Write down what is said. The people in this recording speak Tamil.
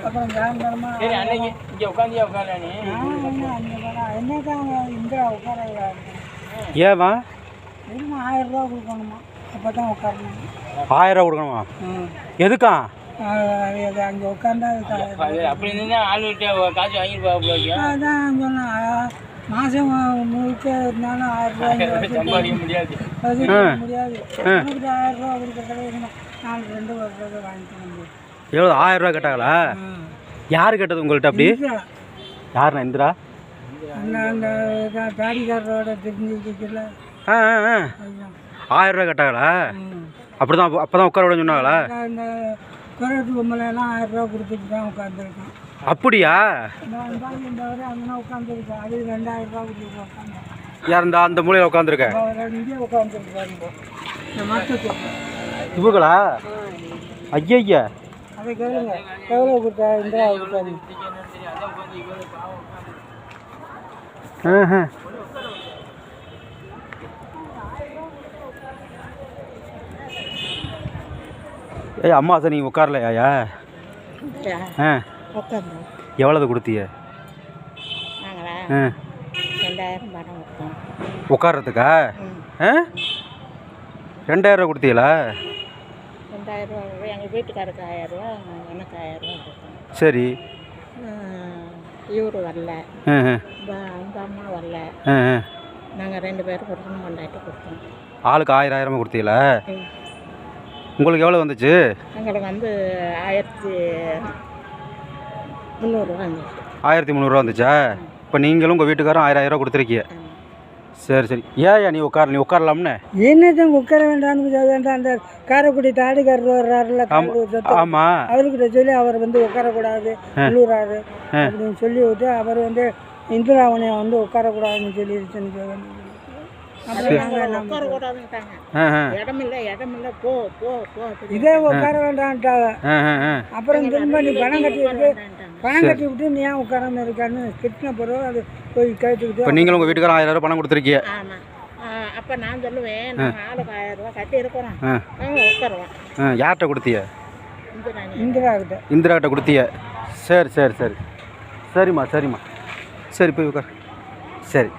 அப்புறம் சாயந்தரமா இங்கே உட்காந்தியா உட்காரானே என்னதான் இந்திரா உட்கார ஏவா 1000 ரூபா கொடுக்கணுமா? அப்போ தான் உட்காரணும். 1000 ரூபா கொடுக்கணுமா? எதுக்கா? அங்கே உட்காந்தா அப்படி இருந்தா ஆளுகிட்ட காசு வாங்கிட்டு அதான் சொன்னேன். மாதம் முழுக்க இருந்தாலும் 1000 ரூபாய் சம்பாதிக்க முடியாது. முடியாது. எனக்கு 1000 ரூபா கொடுக்குறத 2 வருஷத்தை வாங்கிக்க முடியும். எவ்வளோ 1000 ரூபா கேட்டாங்களா? யார் கேட்டது உங்கள்கிட்ட அப்படி? யாருண்ணா இந்திரா? அந்த தாடிக்காரரோட தெரிஞ்சுக்கிட்டுல 1000 ரூபா கேட்டாங்களா? அப்போ தான் உட்கார விட சொன்னாங்களா? இந்த குரட்டு பொம்மலாம் 1000 ரூபா கொடுத்துட்டு தான் உட்காந்துருக்கான். அப்படியா? இந்த அங்கே உட்காந்துருக்கேன். அது 2000 ரூபா கொடுத்துட்டு உட்காந்து. யார் அந்த மூலையில் உட்காந்துருக்கேன்? இங்கே உட்காந்துருக்காங்க. இந்த மாற்றத்தை இவங்களா? ஐயா அதை கேளுங்க. எவ்வளோ கொடுத்தா இந்திரா கொடுத்தாரு? ஏய் அம்மா சார் நீங்கள் உட்காரலையா? எவ்வளவு கொடுத்தீங்க? 2000 பணம் கொடுத்தோம் உட்கார்றதுக்கா? 2000 ரூபா கொடுத்தீங்களா? 2000 ரூபா எங்கள் வீட்டுக்காருக்கு 1000 ரூபா, எனக்கு 1000 ரூபா கொடுத்தோம். சரி. இவரு வரல, அந்த அம்மா வரல. நாங்கள் 2 பேரும் கொடுக்கணும், கொண்டாட்டி கொடுத்தோம். ஆளுக்கு 1000 கொடுத்தீங்களா? உங்களுக்கு எவ்வளோ வந்துச்சு? எங்களுக்கு 1300 ரூபா வந்துச்சு. 1300 ரூபா வந்துச்சா? இப்போ நீங்களும் உங்கள் வீட்டுக்காரும் 1000 ரூபா கொடுத்துருக்கீங்க. சரி சரி. ஏன் நீ உட்காரலாம்னு? என்னதான் உட்கார வேண்டாம்னு அந்த காரைக்குடி தாடிக்காரர் வர்றாருல, ஆமாம், அவர்கிட்ட சொல்லி அவர் உட்காரக்கூடாது உள்ளூராரு அப்படின்னு சொல்லி விட்டு அவர் இந்திராவனை உட்காரக்கூடாதுன்னு சொல்லிடுச்சுன்னு இதே உட்கார வேண்டான்ட்டாங்க. அப்புறம் திரும்ப நீ பணம் கட்டி விட்டு நீ ஏன் உட்காராம இருக்கான்னு கிட்டின பிறகு அது போய் கேட்டுக்கிட்டு. இப்போ நீங்களும் உங்கள் வீட்டுக்காரர் 1000 ரூபா பணம் கொடுத்துருக்கீங்க. அப்போ நான் சொல்லுவேன், நாங்கள் ஆளுக்கு 1000 ரூபா கட்டி இருக்கிறோம், நாங்கள் உட்காருவோம். யார்கிட்ட கொடுத்தீங்க? இந்திரா கிட்ட கொடுத்தீங்க. சரி சரி சரி. சரிம்மா சரிம்மா. சரி போய் உட்கார். சரி.